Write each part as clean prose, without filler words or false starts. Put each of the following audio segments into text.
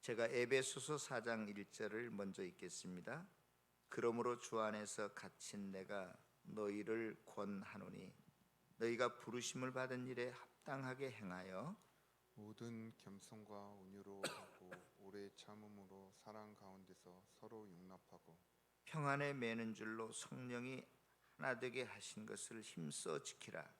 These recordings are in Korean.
제가 에베소서 4장 1절을 먼저 읽겠습니다. 그러므로 주 안에서 갇힌 내가 너희를 권하노니 너희가 부르심을 받은 일에 합당하게 행하여 모든 겸손과 온유로 하고 오래 참음으로 사랑 가운데서 서로 용납하고 평안에 매는 줄로 성령이 하나 되게 하신 것을 힘써 지키라.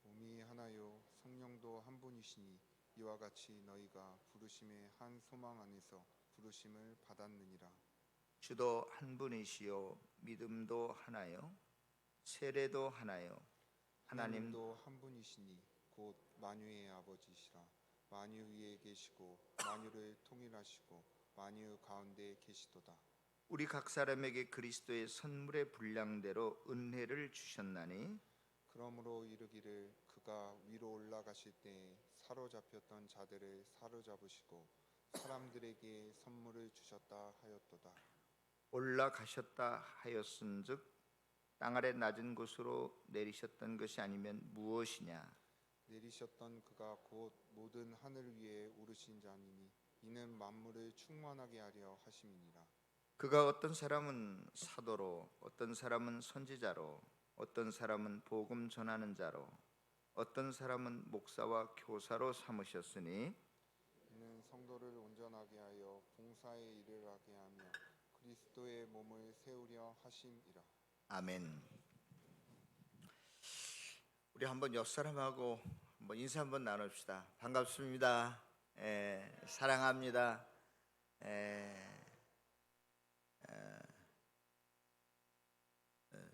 몸이 하나요 성령도 한 분이시니 이와 같이 너희가 부르심의 한 소망 안에서 부르심을 받았느니라. 주도 한 분이시요 믿음도 하나요 세례도 하나요 하나님 하나님도 한 분이시니 곧 만유의 아버지시라. 만유 위에 계시고 만유를 통일하시고 만유 가운데 계시도다. 우리 각 사람에게 그리스도의 선물의 분량대로 은혜를 주셨나니 그러므로 이르기를 그가 위로 올라가실 때에 사로잡혔던 자들을 사로잡으시고 사람들에게 선물을 주셨다 하였도다. 올라가셨다 하였은즉 땅 아래 낮은 곳으로 내리셨던 것이 아니면 무엇이냐? 내리셨던 그가 곧 모든 하늘 위에 오르신 자니니 이는 만물을 충만하게 하려 하심이니라. 그가 어떤 사람은 사도로, 어떤 사람은 선지자로, 어떤 사람은 복음 전하는 자로, 어떤 사람은 목사와 교사로 삼으셨으니 이는 성도를 온전하게 하여 봉사의 일을 하게 하며 그리스도의 몸을 세우려 하심이라. 아멘. 우리 한번 옆 사람하고 한번 인사 한번 나눕시다. 반갑습니다. 사랑합니다.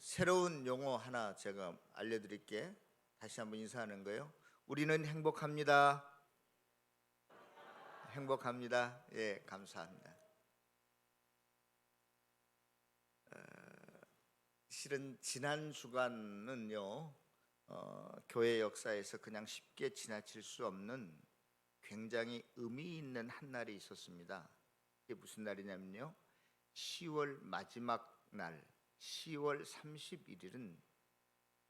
새로운 용어 하나 제가 알려드릴게. 다시 한번 인사하는 거예요. 우리는 행복합니다. 행복합니다. 예, 감사합니다. 실은 지난 주간은요, 교회 역사에서 그냥 쉽게 지나칠 수 없는 굉장히 의미 있는 한 날이 있었습니다. 이게 무슨 날이냐면요, 10월 마지막 날 10월 31일은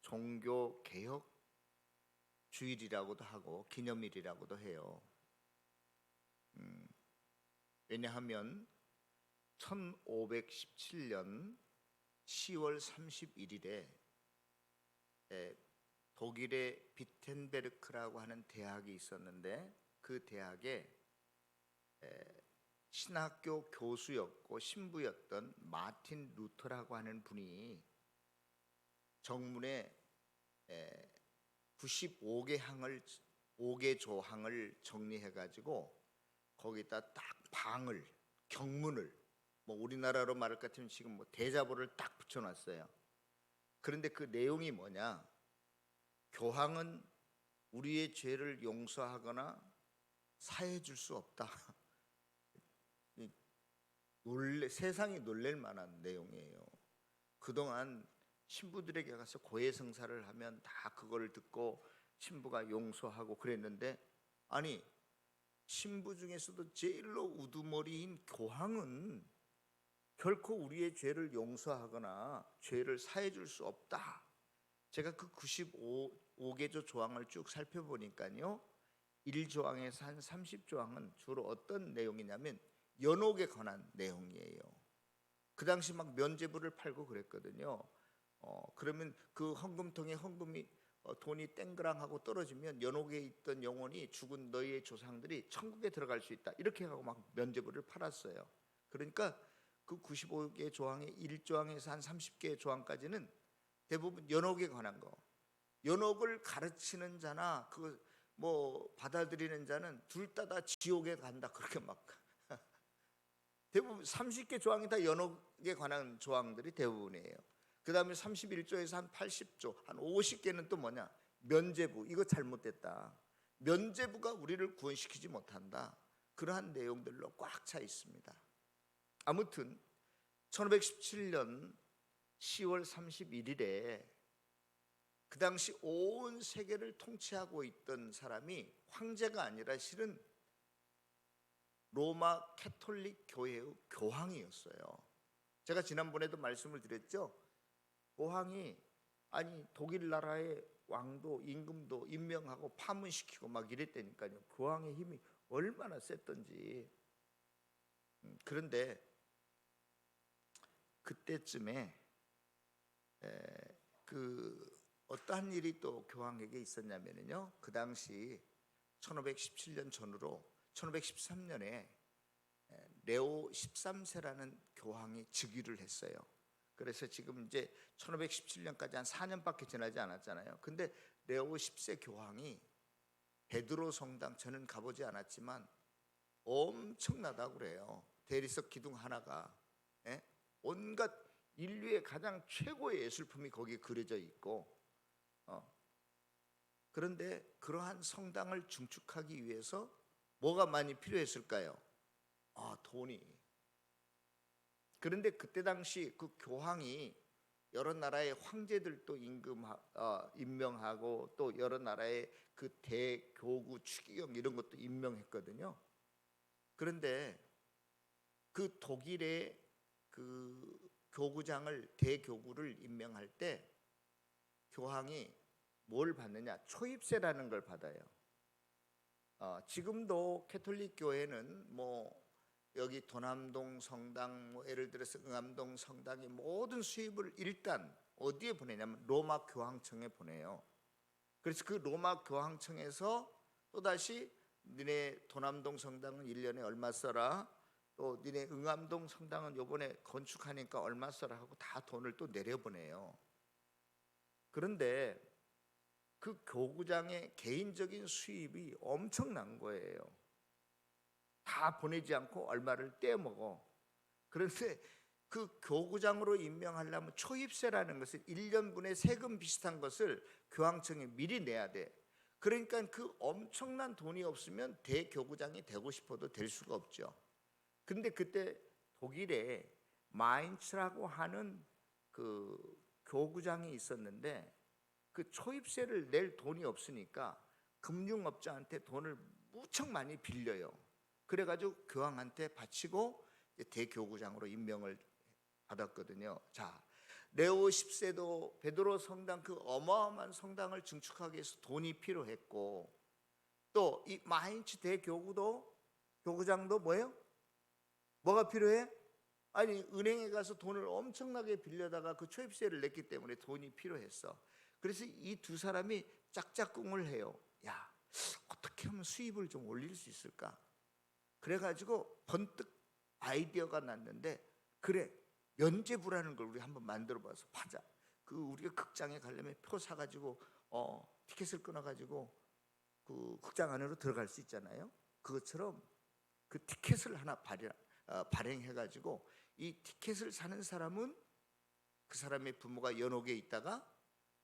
종교개혁 주일이라고도 하고 기념일이라고도 해요. 왜냐하면 1517년 10월 31일에 독일의 비텐베르크라고 하는 대학이 있었는데 그 대학에 신학교 교수였고 신부였던 마틴 루터라고 하는 분이 정문에 95개 조항을 정리해 가지고 거기다 딱 방을 경문을 뭐 우리나라로 말할 것 같으면 지금 뭐 대자보를 딱 붙여놨어요. 그런데 그 내용이 뭐냐? 교황은 우리의 죄를 용서하거나 사해 줄 수 없다. 세상이 놀랄 만한 내용이에요. 그동안 신부들에게 가서 고해성사를 하면 다 그걸 듣고 신부가 용서하고 그랬는데, 아니 신부 중에서도 제일로 우두머리인 교황은 결코 우리의 죄를 용서하거나 죄를 사해 줄 수 없다. 제가 그 95개조 조항을 쭉 살펴보니까요, 1조항에서 한 30조항은 주로 어떤 내용이냐면 연옥에 관한 내용이에요. 그 당시 막 면죄부를 팔고 그랬거든요. 그러면 그 헌금통에 헌금이 돈이 땡그랑하고 떨어지면 연옥에 있던 영혼이 죽은 너희의 조상들이 천국에 들어갈 수 있다, 이렇게 하고 막 면죄부를 팔았어요. 그러니까 그 95개 조항의 1조항에서 한 30개 조항까지는 대부분 연옥에 관한 거. 연옥을 가르치는 자나 그 뭐 받아들이는 자는 둘 다 지옥에 간다, 그렇게 막 대부분 30개 조항이 다 연옥에 관한 조항들이 대부분이에요. 그 다음에 31조에서 한 80조, 한 50개는 또 뭐냐? 면죄부, 이거 잘못됐다. 면죄부가 우리를 구원시키지 못한다. 그러한 내용들로 꽉 차 있습니다. 아무튼 1517년 10월 31일에 그 당시 온 세계를 통치하고 있던 사람이 황제가 아니라 실은 로마 캐톨릭 교회의 교황이었어요. 제가 지난번에도 말씀을 드렸죠. 교황이 아니 독일 나라의 왕도 임금도 임명하고 파문시키고 막 이랬다니까요. 교황의 힘이 얼마나 셌던지. 그런데 그때쯤에 그 어떠한 일이 또 교황에게 있었냐면요, 그 당시 1517년 전후로 1513년에 레오 13세라는 교황이 즉위를 했어요. 그래서 지금 이제 1517년까지 한 4년밖에 지나지 않았잖아요. 근데 레오 10세 교황이 베드로 성당, 저는 가보지 않았지만 엄청나다고 그래요. 대리석 기둥 하나가 온갖 인류의 가장 최고의 예술품이 거기에 그려져 있고, 그런데 그러한 성당을 증축하기 위해서 뭐가 많이 필요했을까요? 돈이. 그런데 그때 당시 그 교황이 여러 나라의 황제들도 임명하고 또 여러 나라의 그 대교구 추기경 이런 것도 임명했거든요. 그런데 그 독일의 그 교구장을, 대교구를 임명할 때 교황이 뭘 받느냐? 초입세라는 걸 받아요. 지금도 캐톨릭 교회는 뭐 여기 도남동 성당, 뭐 예를 들어서 응암동 성당의 모든 수입을 일단 어디에 보내냐면 로마 교황청에 보내요. 그래서 그 로마 교황청에서 또다시 니네 도남동 성당은 1년에 얼마 써라, 또 니네 응암동 성당은 요번에 건축하니까 얼마 써라 하고 다 돈을 또 내려보내요. 그런데 그 교구장의 개인적인 수입이 엄청난 거예요. 다 보내지 않고 얼마를 떼먹어. 그런데 그 교구장으로 임명하려면 초입세라는 것은 1년분의 세금 비슷한 것을 교황청에 미리 내야 돼. 그러니까 그 엄청난 돈이 없으면 대교구장이 되고 싶어도 될 수가 없죠. 근데 그때 독일에 마인츠라고 하는 그 교구장이 있었는데 그 초입세를 낼 돈이 없으니까 금융업자한테 돈을 무척 많이 빌려요. 그래가지고 교황한테 바치고 대교구장으로 임명을 받았거든요. 자, 레오 10세도 베드로 성당, 그 어마어마한 성당을 증축하기 위해서 돈이 필요했고, 또 이 마인츠 대교구도, 교구장도 뭐예요? 뭐가 필요해? 아니, 은행에 가서 돈을 엄청나게 빌려다가 그 초입세를 냈기 때문에 돈이 필요했어. 그래서 이 두 사람이 짝짝꿍을 해요. 야, 어떻게 하면 수입을 좀 올릴 수 있을까? 그래가지고 번뜩 아이디어가 났는데, 그래, 면죄부라는 걸 우리 한번 만들어봐서 파자. 그 우리가 극장에 가려면 표 사가지고 티켓을 끊어가지고 그 극장 안으로 들어갈 수 있잖아요. 그것처럼 그 티켓을 하나 발행해가지고 이 티켓을 사는 사람은 그 사람의 부모가 연옥에 있다가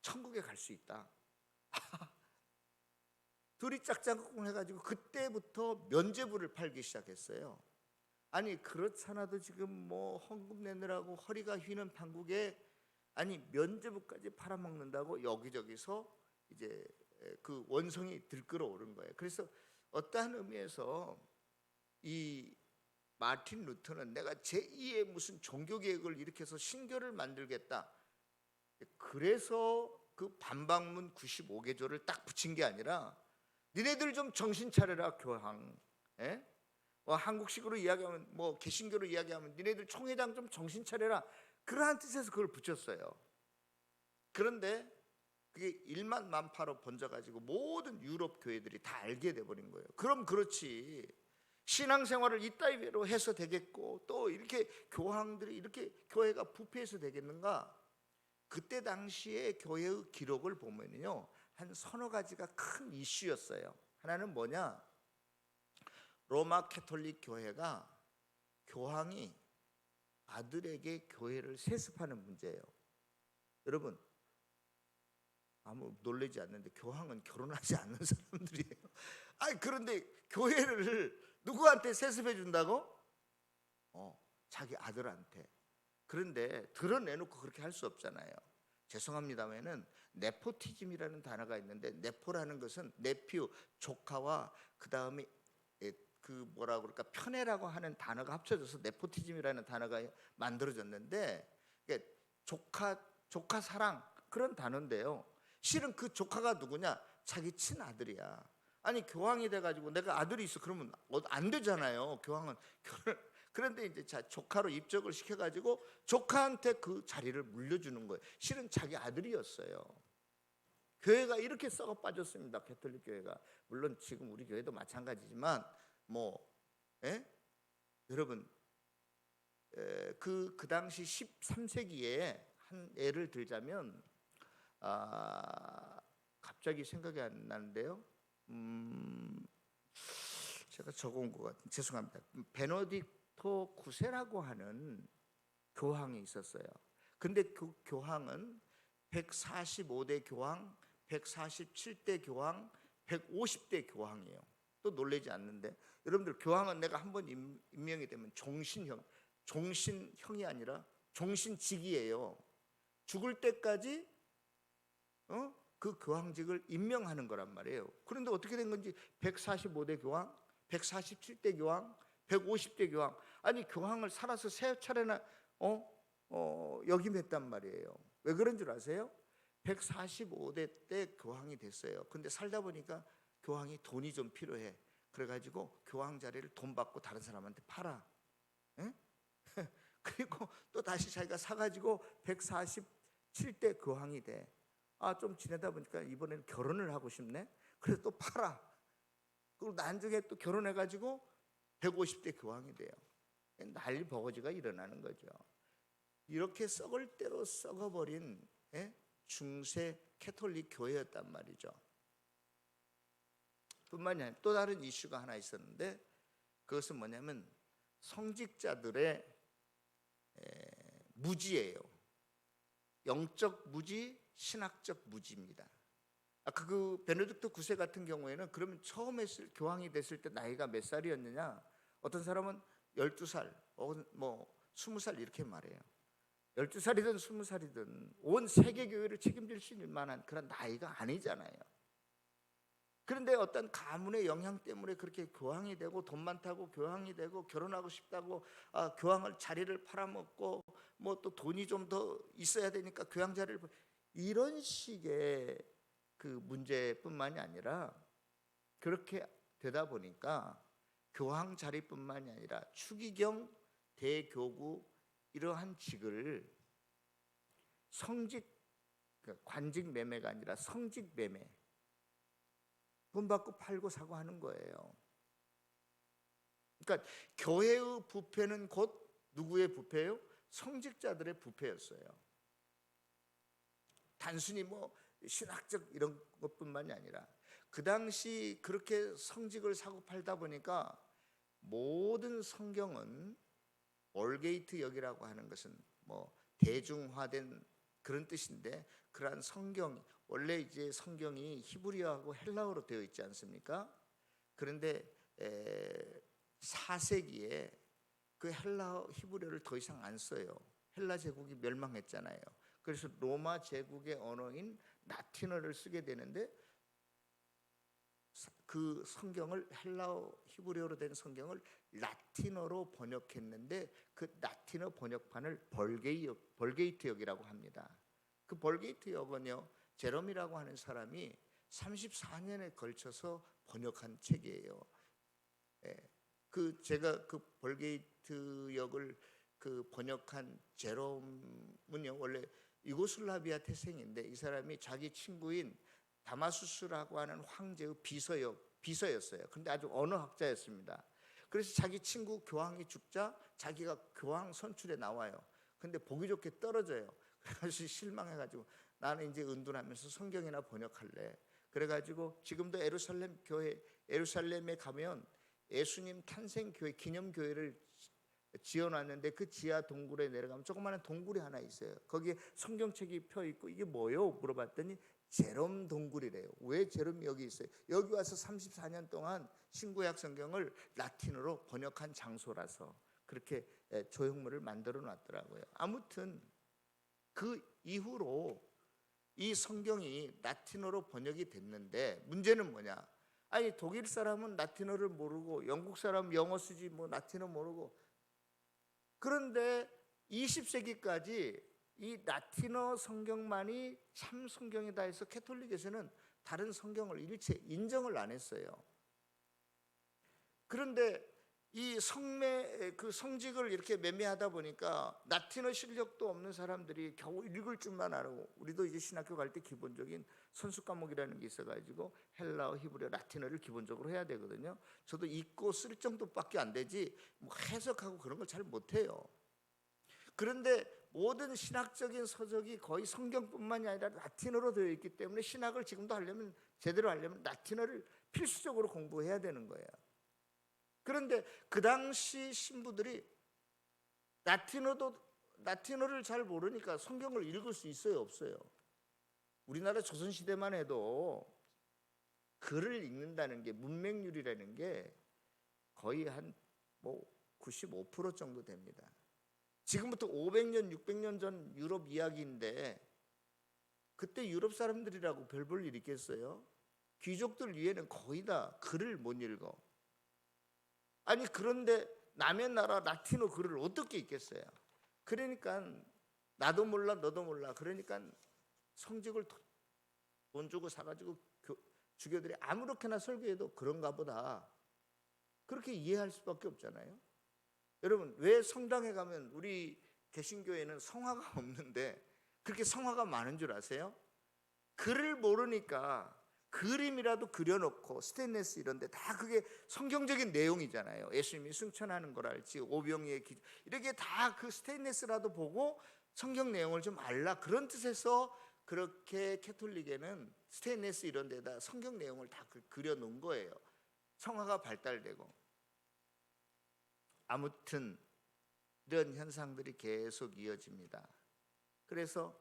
천국에 갈 수 있다. 둘이 짝짝꿍 해가지고 그때부터 면죄부를 팔기 시작했어요. 아니, 그렇잖아도 지금 뭐 헌금 내느라고 허리가 휘는 판국에 아니 면죄부까지 팔아먹는다고 여기저기서 이제 그 원성이 들끓어오른 거예요. 그래서 어떠한 의미에서 이 마틴 루터는 내가 제2의 무슨 종교개혁을 일으켜서 신교를 만들겠다, 그래서 그 반박문 95개조를 딱 붙인 게 아니라 니네들 좀 정신 차려라 교황, 한국식으로 이야기하면 뭐 개신교로 이야기하면 니네들 총회장 좀 정신 차려라, 그러한 뜻에서 그걸 붙였어요. 그런데 그게 일만만파로 번져가지고 모든 유럽 교회들이 다 알게 돼버린 거예요. 그럼 그렇지, 신앙생활을 이따위로 해서 되겠고 또 이렇게 교황들이 이렇게 교회가 부패해서 되겠는가? 그때 당시에 교회의 기록을 보면요, 한 서너 가지가 큰 이슈였어요. 하나는 뭐냐? 로마 캐톨릭 교회가 교황이 아들에게 교회를 세습하는 문제예요. 여러분, 아무 놀라지 않는데 교황은 결혼하지 않는 사람들이에요. 아니, 그런데 교회를 누구한테 세습해 준다고? 자기 아들한테. 그런데 드러내놓고 그렇게 할 수 없잖아요. 죄송합니다만은 네포티즘이라는 단어가 있는데, 네포라는 것은 네피우, 조카와 그 다음에 그 뭐라 그럴까, 편애라고 하는 단어가 합쳐져서 네포티즘이라는 단어가 만들어졌는데, 조카 사랑, 그런 단어인데요. 실은 그 조카가 누구냐? 자기 친아들이야. 아니, 교황이 돼가지고 내가 아들이 있어 그러면 안 되잖아요. 교황은 그런데 이제 조카로 입적을 시켜가지고 조카한테 그 자리를 물려주는 거예요. 실은 자기 아들이었어요. 교회가 이렇게 썩어 빠졌습니다. 가톨릭 교회가. 물론 지금 우리 교회도 마찬가지지만 예? 여러분 그 당시 13세기에 한 예를 들자면 갑자기 생각이 안 나는데요. 제가 적어온 것 같은 죄송합니다. 베네딕토 9세라고 하는 교황이 있었어요. 근데 그 교황은 145대 교황, 147대 교황, 150대 교황이에요. 또 놀라지 않는데 여러분들 교황은 내가 한번 임명이 되면 종신형이 아니라 종신직이에요. 죽을 때까지 그 교황직을 임명하는 거란 말이에요. 그런데 어떻게 된 건지 145대 교황, 147대 교황, 150대 교황, 아니 교황을 살아서 세 차례나 역임했단 말이에요. 왜 그런 줄 아세요? 145대 때 교황이 됐어요. 근데 살다 보니까 교황이 돈이 좀 필요해. 그래가지고 교황 자리를 돈 받고 다른 사람한테 팔아. 에? 그리고 또 다시 자기가 사가지고 147대 교황이 돼. 좀 지내다 보니까 이번에는 결혼을 하고 싶네. 그래서 또 팔아. 그리고 나중에 또 결혼해가지고 150대 교황이 돼요. 난리 버거지가 일어나는 거죠. 이렇게 썩을 대로 썩어버린 중세 캐톨릭 교회였단 말이죠. 뿐만이 아니라 또 다른 이슈가 하나 있었는데 그것은 뭐냐면 성직자들의 무지예요. 영적 무지, 신학적 무지입니다. 그 베네딕토 9세 같은 경우에는 그러면 처음 교황이 됐을 때 나이가 몇 살이었느냐? 어떤 사람은 12살, 20살 이렇게 말해요. 12살이든 20살이든 온 세계 교회를 책임질 수 있는 만한 그런 나이가 아니잖아요. 그런데 어떤 가문의 영향 때문에 그렇게 교황이 되고 돈 많다고 교황이 되고 결혼하고 싶다고 교황을 자리를 팔아먹고 또 돈이 좀 더 있어야 되니까 교황 자리를 이런 식의 그 문제뿐만이 아니라 그렇게 되다 보니까 교황 자리뿐만이 아니라 추기경 대교구 이러한 직을 관직 매매가 아니라 성직 매매, 돈 받고 팔고 사고 하는 거예요. 그러니까 교회의 부패는 곧 누구의 부패예요? 성직자들의 부패였어요. 단순히 신학적 이런 것뿐만이 아니라 그 당시 그렇게 성직을 사고 팔다 보니까 모든 성경은 올게이트역이라고 하는 것은 대중화된 그런 뜻인데 그러한 성경 원래 이제 성경이 히브리어하고 헬라어로 되어 있지 않습니까? 그런데 4세기에 그 헬라어 히브리어를 더 이상 안 써요. 헬라 제국이 멸망했잖아요. 그래서 로마 제국의 언어인 라틴어를 쓰게 되는데 그 성경을 헬라어 히브리어로 된 성경을 라틴어로 번역했는데 그 라틴어 번역판을 벌게이트역이라고 합니다. 그 벌게이트역은요 제롬이라고 하는 사람이 34년에 걸쳐서 번역한 책이에요. 제가 그 벌게이트역을 번역한 제롬은요 원래 유고슬라비아 태생인데 이 사람이 자기 친구인 다마수스라고 하는 황제의 비서였어요. 그런데 아주 언어학자였습니다. 그래서 자기 친구 교황이 죽자 자기가 교황 선출에 나와요. 근데 보기 좋게 떨어져요. 그래서 실망해가지고 나는 이제 은둔하면서 성경이나 번역할래. 그래가지고 지금도 예루살렘에 가면 예수님 탄생교회 기념교회를 지어놨는데 그 지하 동굴에 내려가면 조그마한 동굴이 하나 있어요. 거기에 성경책이 펴있고 이게 뭐예요? 물어봤더니 제롬 동굴이래요. 왜 제롬이 여기 있어요? 여기 와서 34년 동안 신구약 성경을 라틴어로 번역한 장소라서 그렇게 조형물을 만들어 놨더라고요. 아무튼 그 이후로 이 성경이 라틴어로 번역이 됐는데 문제는 뭐냐? 아니 독일 사람은 라틴어를 모르고 영국 사람은 영어 쓰지 라틴어 모르고 그런데 20세기까지 이 라틴어 성경만이 참 성경이다 해서 캐톨릭에서는 다른 성경을 일체 인정을 안 했어요. 그런데 이 성직을 이렇게 매매하다 보니까 라틴어 실력도 없는 사람들이 겨우 읽을 줄만 알고, 우리도 이제 신학교 갈 때 기본적인 선수 과목이라는 게 있어가지고 헬라어, 히브리어, 라틴어를 기본적으로 해야 되거든요. 저도 읽고 쓸 정도밖에 안 되지 뭐 해석하고 그런 걸 잘 못해요. 그런데 모든 신학적인 서적이 거의 성경뿐만이 아니라 라틴어로 되어 있기 때문에 신학을 지금도 하려면, 제대로 하려면 라틴어를 필수적으로 공부해야 되는 거예요. 그런데 그 당시 신부들이 라틴어를 잘 모르니까 성경을 읽을 수 있어요, 없어요? 우리나라 조선시대만 해도 글을 읽는다는 게, 문맹률이라는 게 거의 한 95% 정도 됩니다. 지금부터 500년, 600년 전 유럽 이야기인데 그때 유럽 사람들이라고 별 볼 일 있겠어요? 귀족들 위에는 거의 다 글을 못 읽어. 아니 그런데 남의 나라 라틴어 글을 어떻게 읽겠어요? 그러니까 나도 몰라 너도 몰라. 그러니까 성직을 돈 주고 사가지고 주교들이 아무렇게나 설교해도 그런가 보다, 그렇게 이해할 수밖에 없잖아요. 여러분, 왜 성당에 가면 우리 개신교회는 성화가 없는데 그렇게 성화가 많은 줄 아세요? 글을 모르니까 그림이라도 그려놓고 스테인레스 이런 데 다 그게 성경적인 내용이잖아요. 예수님이 승천하는 거랄지 오병이의 기, 이렇게 다 그 스테인레스라도 보고 성경 내용을 좀 알라, 그런 뜻에서 그렇게 캐톨릭에는 스테인레스 이런 데다 성경 내용을 다 그려놓은 거예요. 성화가 발달되고. 아무튼 이런 현상들이 계속 이어집니다. 그래서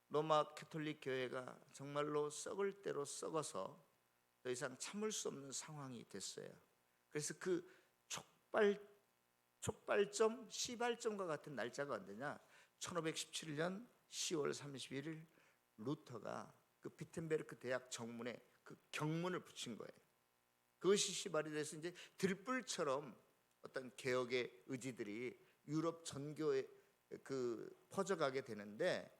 로마 캐톨릭 교회가 정말로 썩을 대로 썩어서 더 이상 참을 수 없는 상황이 됐어요. 그래서 그 촉발점, 시발점과 같은 날짜가 언제냐? 1517년 10월 31일 루터가 그 비텐베르크 대학 정문에 그 경문을 붙인 거예요. 그것이 시발이 돼서 이제 들불처럼 어떤 개혁의 의지들이 유럽 전교에 퍼져가게 되는데,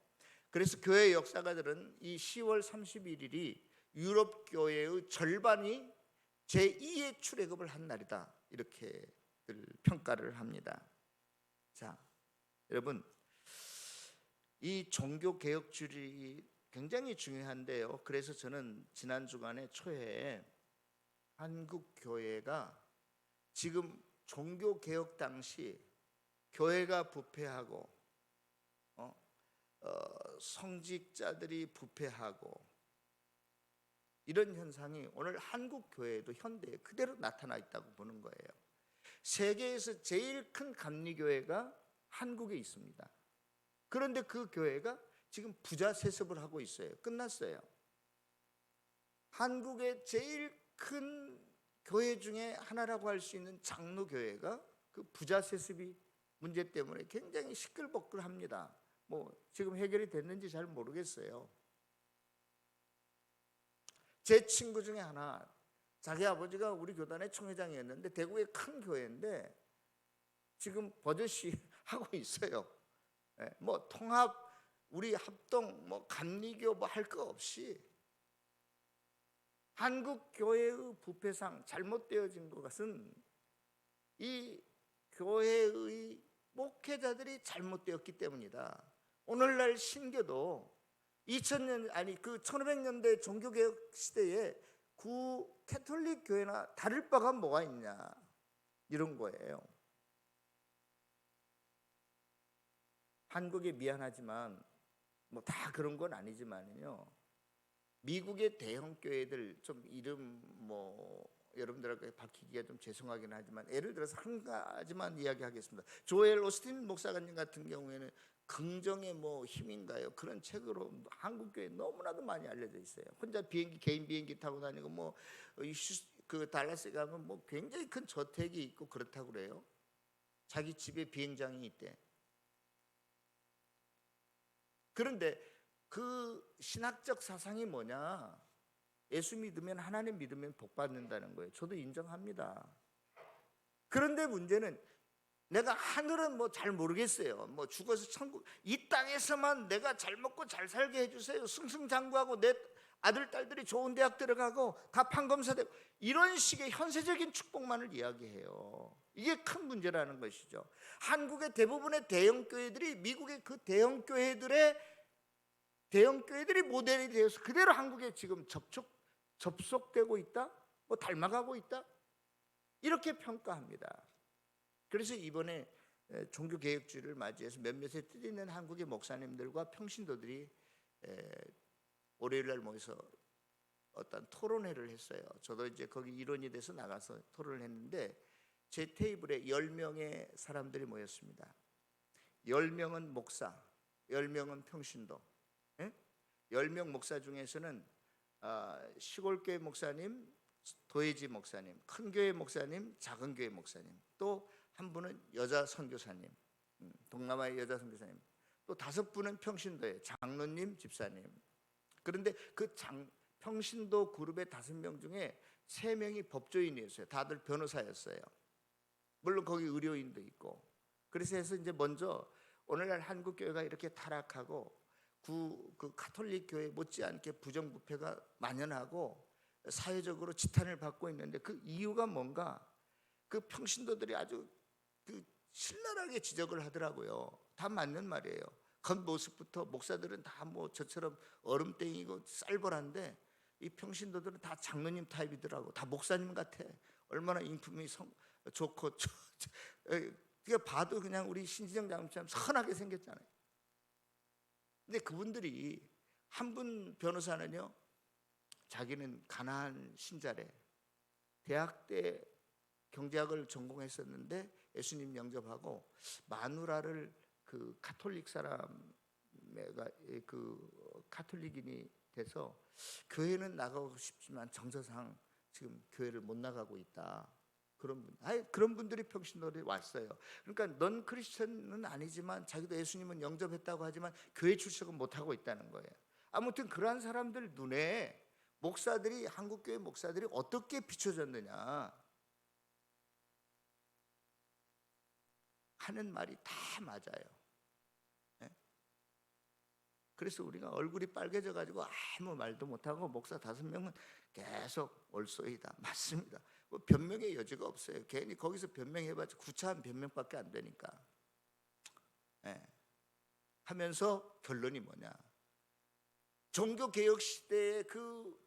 그래서 교회 역사가들은 이 10월 31일이 유럽 교회의 절반이 제2의 출애굽을 한 날이다, 이렇게 평가를 합니다. 자, 여러분, 이 종교 개혁주의 굉장히 중요한데요. 그래서 저는 지난 주간에 초에 한국 교회가 지금 종교 개혁 당시 교회가 부패하고 성직자들이 부패하고 이런 현상이 오늘 한국 교회에도 현대에 그대로 나타나 있다고 보는 거예요. 세계에서 제일 큰 감리교회가 한국에 있습니다. 그런데 그 교회가 지금 부자 세습을 하고 있어요. 끝났어요. 한국의 제일 큰 교회 중에 하나라고 할 수 있는 장로교회가 그 부자 세습이 문제 때문에 굉장히 시끌벅글합니다. 뭐 지금 해결이 됐는지 잘 모르겠어요. 제 친구 중에 하나, 자기 아버지가 우리 교단의 총회장이었는데 대구의 큰 교회인데 지금 버젓이 하고 있어요. 뭐 통합, 우리 합동, 뭐 감리교 뭐 할 거 없이 한국 교회의 부패상 잘못되어진 것은 이 교회의 목회자들이 잘못되었기 때문이다. 오늘날 신교도 1500년대 종교개혁 시대에 구 캐톨릭 교회나 다를 바가 뭐가 있냐, 이런 거예요. 한국에 미안하지만 뭐 다 그런 건 아니지만요, 미국의 대형 교회들 좀 이름 뭐 여러분들에게 밝히기가 좀 죄송하긴 하지만 예를 들어서 한 가지만 이야기하겠습니다. 조엘 오스틴 목사님 같은 경우에는 긍정의 뭐 힘인가요? 그런 책으로 한국 교회 너무나도 많이 알려져 있어요. 혼자 개인 비행기 타고 다니고 뭐 그 달라스에 가면 뭐 굉장히 큰 저택이 있고 그렇다고 그래요. 자기 집에 비행장이 있대. 그런데 그 신학적 사상이 뭐냐? 예수 믿으면, 하나님 믿으면 복 받는다는 거예요. 저도 인정합니다. 그런데 문제는 내가 하늘은 뭐 잘 모르겠어요. 뭐 죽어서 천국, 이 땅에서만 내가 잘 먹고 잘 살게 해주세요. 승승장구하고 내 아들 딸들이 좋은 대학 들어가고 다 판검사되고 이런 식의 현세적인 축복만을 이야기해요. 이게 큰 문제라는 것이죠. 한국의 대부분의 대형 교회들이 미국의 그 대형 교회들이 모델이 되어서 그대로 한국에 지금 접속되고 있다, 뭐 닮아가고 있다, 이렇게 평가합니다. 그래서 이번에 종교개혁주의를 맞이해서 몇몇의 뜻 있는 한국의 목사님들과 평신도들이 월요일 날 모여서 어떤 토론회를 했어요. 저도 이제 거기 일원이 돼서 나가서 토론을 했는데 제 테이블에 10명의 사람들이 모였습니다. 10명은 목사, 10명은 평신도. 10명 목사 중에서는 시골교회 목사님, 도예지 목사님, 큰 교회 목사님, 작은 교회 목사님, 또 한 분은 여자 선교사님, 동남아의 여자 선교사님, 또 5분은 평신도의 장로님, 집사님. 그런데 그 평신도 그룹의 5명 중에 3명이 법조인이었어요. 다들 변호사였어요. 물론 거기 의료인도 있고. 그래서 해서 이제 먼저 오늘날 한국 교회가 이렇게 타락하고 그 가톨릭 교회 못지않게 부정부패가 만연하고 사회적으로 지탄을 받고 있는데 그 이유가 뭔가, 그 평신도들이 아주 그 신랄하게 지적을 하더라고요. 다 맞는 말이에요. 겉모습부터 목사들은 다 뭐 저처럼 얼음땡이고 쌀벌한데 이 평신도들은 다 장로님 타입이더라고. 다 목사님 같아. 얼마나 인품이 좋고 그게 봐도 그냥 우리 신지정 장로처럼 선하게 생겼잖아요. 근데 그분들이 한 분 변호사는요, 자기는 가난한 신자래. 대학 때 경제학을 전공했었는데 예수님 영접하고 마누라를 그 가톨릭 사람가 그 가톨릭인이 돼서 교회는 나가고 싶지만 정서상 지금 교회를 못 나가고 있다. 그런 분들이 평신도에 왔어요. 그러니까 넌 크리스천은 아니지만 자기도 예수님은 영접했다고 하지만 교회 출석은 못 하고 있다는 거예요. 아무튼 그러한 사람들 눈에 목사들이, 한국 교회 목사들이 어떻게 비춰졌느냐 하는 말이 다 맞아요. 그래서 우리가 얼굴이 빨개져 가지고 아무 말도 못하고 목사 5명은 계속 올소이다. 맞습니다. 뭐 변명의 여지가 없어요. 괜히 거기서 변명해봤자 구차한 변명밖에 안 되니까. 하면서 결론이 뭐냐, 종교개혁 시대의 그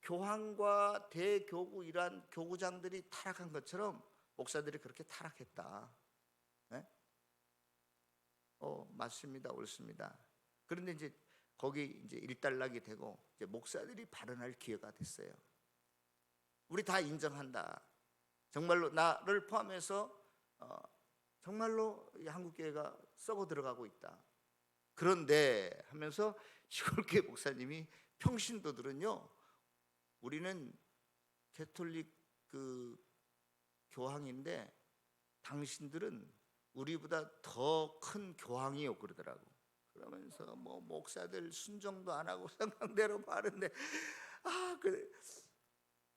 교황과 대교구 이러한 교구장들이 타락한 것처럼 목사들이 그렇게 타락했다. 맞습니다. 옳습니다. 그런데 이제 거기 이제 일단락이 되고 이제 목사들이 발언할 기회가 됐어요. 우리 다 인정한다. 정말로 나를 포함해서 정말로 한국 교회가 썩어 들어가고 있다. 그런데 하면서 시골교회 목사님이, 평신도들은요, 우리는 가톨릭 그 교황인데 당신들은 우리보다 더 큰 교황이요 그러더라고. 그러면서 뭐 목사들 순종도 안 하고 성경대로 바르는데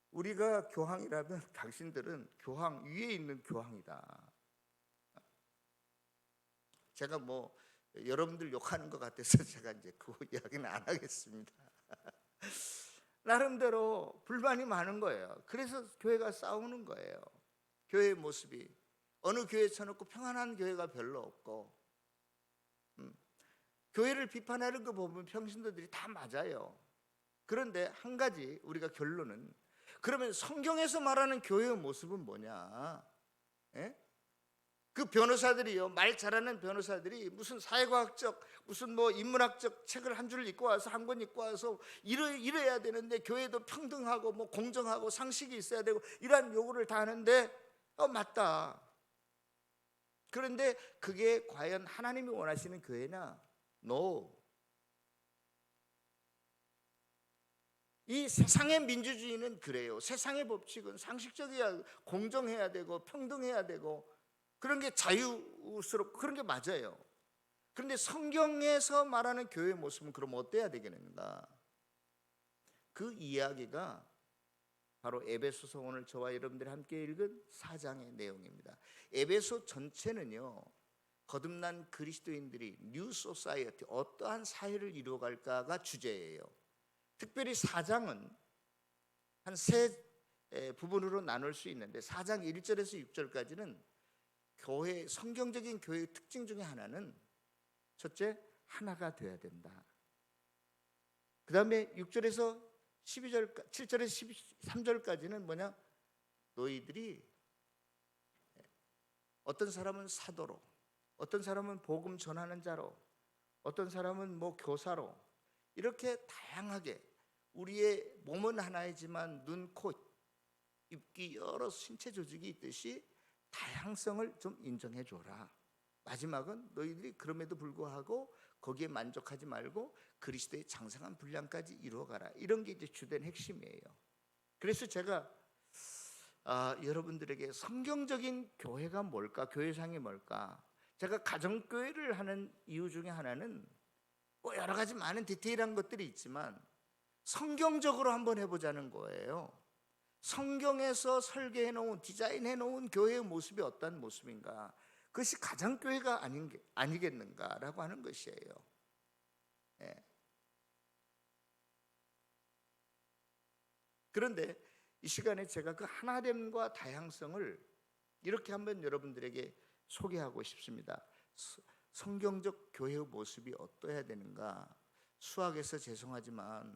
우리가 교황이라면 당신들은 교황 위에 있는 교황이다. 제가 뭐 여러분들 욕하는 것 같아서 제가 이제 그 이야기는 안 하겠습니다. 나름대로 불만이 많은 거예요. 그래서 교회가 싸우는 거예요. 교회의 모습이 어느 교회 쳐놓고 평안한 교회가 별로 없고, 교회를 비판하는 거 보면 평신도들이 다 맞아요. 그런데 한 가지 우리가 결론은, 그러면 성경에서 말하는 교회의 모습은 뭐냐? 그 변호사들이요, 말 잘하는 변호사들이 무슨 사회과학적, 무슨 뭐 인문학적 책을 한 줄 읽고 와서, 한 권 읽고 와서 이래야 되는데, 교회도 평등하고 뭐 공정하고 상식이 있어야 되고 이러한 요구를 다 하는데 맞다. 그런데 그게 과연 하나님이 원하시는 교회냐? No. 이 세상의 민주주의는 그래요. 세상의 법칙은 상식적이야, 공정해야 되고 평등해야 되고 그런 게 자유스럽고 그런 게 맞아요. 그런데 성경에서 말하는 교회의 모습은 그럼 어때야 되겠는가? 그 이야기가 바로 에베소서, 오늘 저와 여러분들이 함께 읽은 4장의 내용입니다. 에베소 전체는요, 거듭난 그리스도인들이 뉴 소사이어티, 어떠한 사회를 이루어갈까가 주제예요. 특별히 4장은 한 세 부분으로 나눌 수 있는데 4장 1절에서 6절까지는 교회, 성경적인 교회의 특징 중에 하나는 첫째, 하나가 돼야 된다. 그 다음에 6절에서 12절, 7절에서 13절까지는 뭐냐? 너희들이 어떤 사람은 사도로, 어떤 사람은 복음 전하는 자로, 어떤 사람은 뭐 교사로, 이렇게 다양하게 우리의 몸은 하나이지만 눈, 코, 입기 여러 신체 조직이 있듯이 다양성을 좀 인정해 줘라. 마지막은 너희들이 그럼에도 불구하고 거기에 만족하지 말고 그리스도의 장성한 분량까지 이루어가라. 이런 게 이제 주된 핵심이에요. 그래서 제가 여러분들에게 성경적인 교회가 뭘까, 교회상이 뭘까, 제가 가정교회를 하는 이유 중에 하나는 뭐 여러 가지 많은 디테일한 것들이 있지만 성경적으로 한번 해보자는 거예요. 성경에서 설계해 놓은, 디자인해 놓은 교회의 모습이 어떤 모습인가, 그것이 가정교회가 아니겠는가라고 하는 것이에요. 예. 그런데 이 시간에 제가 그 하나됨과 다양성을 이렇게 한번 여러분들에게 소개하고 싶습니다. 성경적 교회의 모습이 어떠해야 되는가. 수학에서 죄송하지만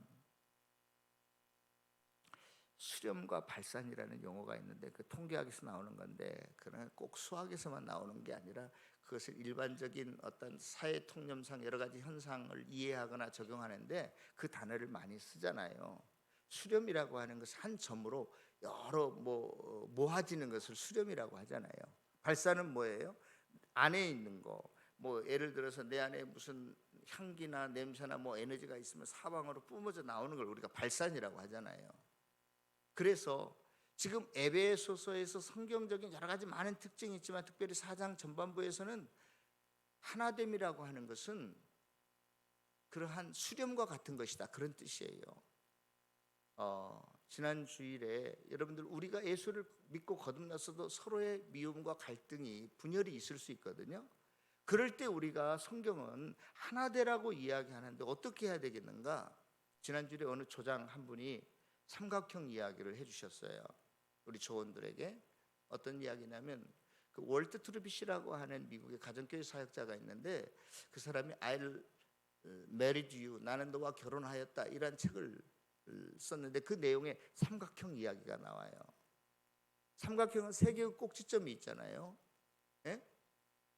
수렴과 발산이라는 용어가 있는데 그 통계학에서 나오는 건데 그는 꼭 수학에서만 나오는 게 아니라 그것을 일반적인 어떤 사회 통념상 여러 가지 현상을 이해하거나 적용하는데 그 단어를 많이 쓰잖아요. 수렴이라고 하는 것은 한 점으로 여러 모아지는 것을 수렴이라고 하잖아요. 발산은 뭐예요? 안에 있는 거, 뭐 예를 들어서 내 안에 무슨 향기나 냄새나 뭐 에너지가 있으면 사방으로 뿜어져 나오는 걸 우리가 발산이라고 하잖아요. 그래서 지금 에베소서에서 성경적인 여러 가지 많은 특징이 있지만 특별히 4장 전반부에서는 하나됨이라고 하는 것은 그러한 수렴과 같은 것이다, 그런 뜻이에요. 지난 주일에 여러분들, 우리가 예수를 믿고 거듭났어도 서로의 미움과 갈등이, 분열이 있을 수 있거든요. 그럴 때 우리가 성경은 하나되라고 이야기하는데 어떻게 해야 되겠는가? 지난 주일에 어느 조장 한 분이 삼각형 이야기를 해주셨어요. 우리 조원들에게. 어떤 이야기냐면 그 월트 트루빗이라고 하는 미국의 가정교회 사역자가 있는데 그 사람이 I'll married you, 나는 너와 결혼하였다, 이란 책을 썼는데 그 내용에 삼각형 이야기가 나와요. 삼각형은 세 개의 꼭지점이 있잖아요. 예?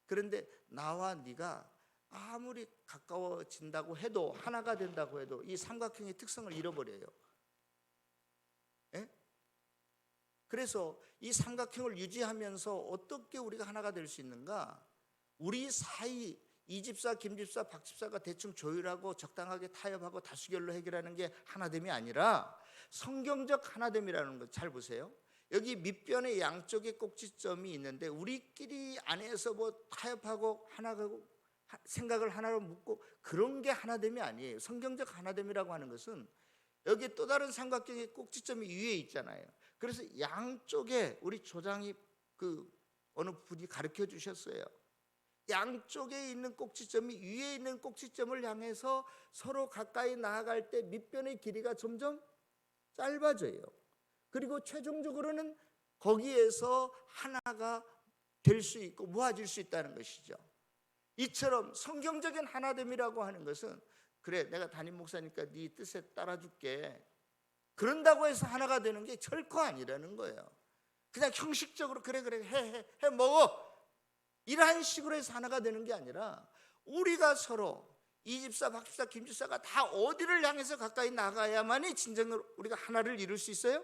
그런데 나와 네가 아무리 가까워진다고 해도, 하나가 된다고 해도 이 삼각형의 특성을 잃어버려요. 예? 그래서 이 삼각형을 유지하면서 어떻게 우리가 하나가 될 수 있는가? 우리 사이 이 집사, 김 집사, 박 집사가 대충 조율하고 적당하게 타협하고 다수결로 해결하는 게 하나됨이 아니라 성경적 하나됨이라는 것 잘 보세요. 여기 밑변의 양쪽에 꼭지점이 있는데 우리끼리 안에서 뭐 타협하고 하나가고 생각을 하나로 묶고 그런 게 하나됨이 아니에요. 성경적 하나됨이라고 하는 것은 여기 또 다른 삼각형의 꼭지점이 위에 있잖아요. 그래서 양쪽에 우리 조장이 어느 분이 가르쳐 주셨어요. 양쪽에 있는 꼭지점이 위에 있는 꼭지점을 향해서 서로 가까이 나아갈 때 밑변의 길이가 점점 짧아져요. 그리고 최종적으로는 거기에서 하나가 될 수 있고 모아질 수 있다는 것이죠. 이처럼 성경적인 하나됨이라고 하는 것은, 그래 내가 담임 목사니까 네 뜻에 따라줄게, 그런다고 해서 하나가 되는 게 결코 아니라는 거예요. 그냥 형식적으로 그래 해 먹어, 이러한 식으로 해서 하나가 되는 게 아니라 우리가 서로 이 집사, 박 집사, 김 집사가 다 어디를 향해서 가까이 나가야만이 진정으로 우리가 하나를 이룰 수 있어요?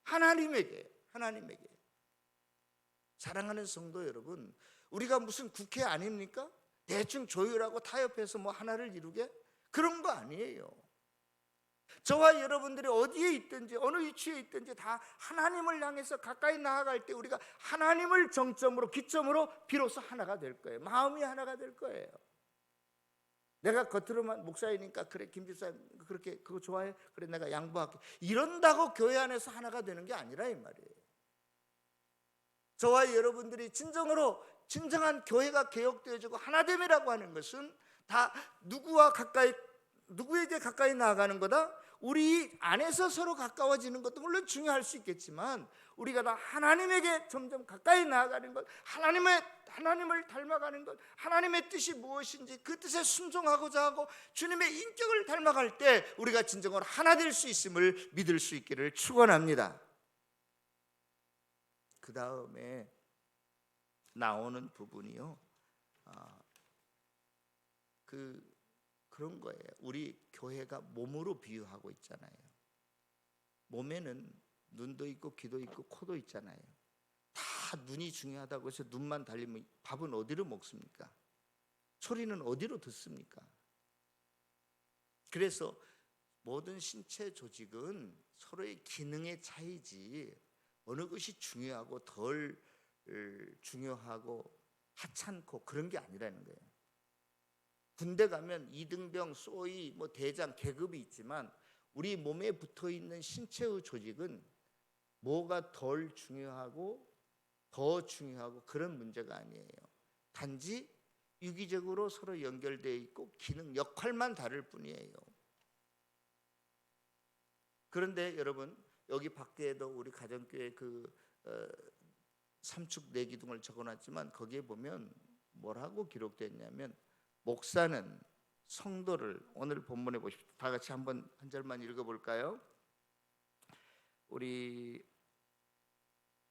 하나님에게. 사랑하는 성도 여러분, 우리가 무슨 국회 아닙니까? 대충 조율하고 타협해서 뭐 하나를 이루게? 그런 거 아니에요. 저와 여러분들이 어디에 있든지 어느 위치에 있든지 다 하나님을 향해서 가까이 나아갈 때 우리가 하나님을 정점으로, 기점으로 비로소 하나가 될 거예요. 마음이 하나가 될 거예요. 내가 겉으로만 목사이니까 그래 김 집사 그렇게 그거 좋아해? 그래 내가 양보할게, 이런다고 교회 안에서 하나가 되는 게 아니라 이 말이에요. 저와 여러분들이 진정한 교회가 개혁되어지고 하나됨이라고 하는 것은 다 누구에게 가까이 나아가는 거다? 우리 안에서 서로 가까워지는 것도 물론 중요할 수 있겠지만 우리가 다 하나님에게 점점 가까이 나아가는 것, 하나님을 닮아가는 것, 하나님의 뜻이 무엇인지 그 뜻에 순종하고자 하고 주님의 인격을 닮아갈 때 우리가 진정으로 하나 될 수 있음을 믿을 수 있기를 축원합니다. 그 다음에 나오는 부분이요, 그런 거예요. 우리 교회가 몸으로 비유하고 있잖아요. 몸에는 눈도 있고 귀도 있고 코도 있잖아요. 다 눈이 중요하다고 해서 눈만 달리면 밥은 어디로 먹습니까? 소리는 어디로 듣습니까? 그래서 모든 신체 조직은 서로의 기능의 차이지 어느 것이 중요하고 덜 중요하고 하찮고 그런 게 아니라는 거예요. 군대 가면 이등병, 소위, 대장, 계급이 있지만 우리 몸에 붙어있는 신체의 조직은 뭐가 덜 중요하고 더 중요하고 그런 문제가 아니에요. 단지 유기적으로 서로 연결되어 있고 기능, 역할만 다를 뿐이에요. 그런데 여러분, 여기 밖에도 우리 가정교회 삼축 네 기둥을 적어놨지만 거기에 보면 뭐라고 기록됐냐면 목사는 성도를, 오늘 본문에 보십시오. 다 같이 한 절만 읽어볼까요? 우리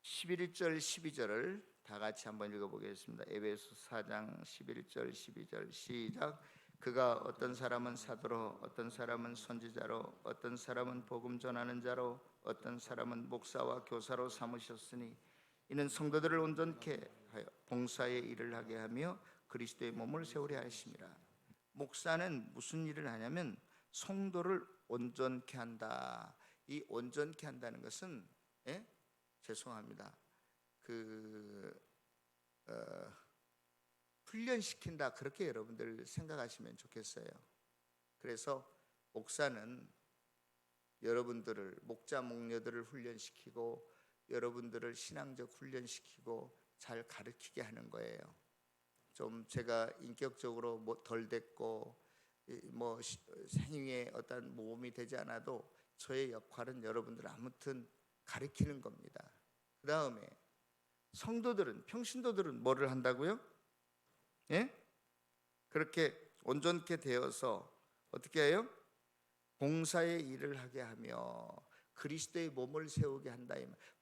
11절 12절을 다 같이 한번 읽어보겠습니다. 에베소 4장 11절 12절 시작. 그가 어떤 사람은 사도로, 어떤 사람은 선지자로, 어떤 사람은 복음 전하는 자로, 어떤 사람은 목사와 교사로 삼으셨으니 이는 성도들을 온전케 하여 봉사의 일을 하게 하며 그리스도의 몸을 세우려 하심이라. 목사는 무슨 일을 하냐면 성도를 온전케 한다. 이 온전케 한다는 것은 죄송합니다. 훈련시킨다, 그렇게 여러분들 생각하시면 좋겠어요. 그래서 목사는 여러분들을, 목자 목녀들을 훈련시키고 여러분들을 신앙적 훈련시키고 잘 가르치게 하는 거예요. 좀 제가 인격적으로 덜 됐고 생위에 어떤 모험이 되지 않아도 저의 역할은 여러분들을 아무튼 가르치는 겁니다. 그 다음에 성도들은, 평신도들은 뭐를 한다고요? 그렇게 온전케 되어서 어떻게 해요? 봉사의 일을 하게 하며 그리스도의 몸을 세우게 한다.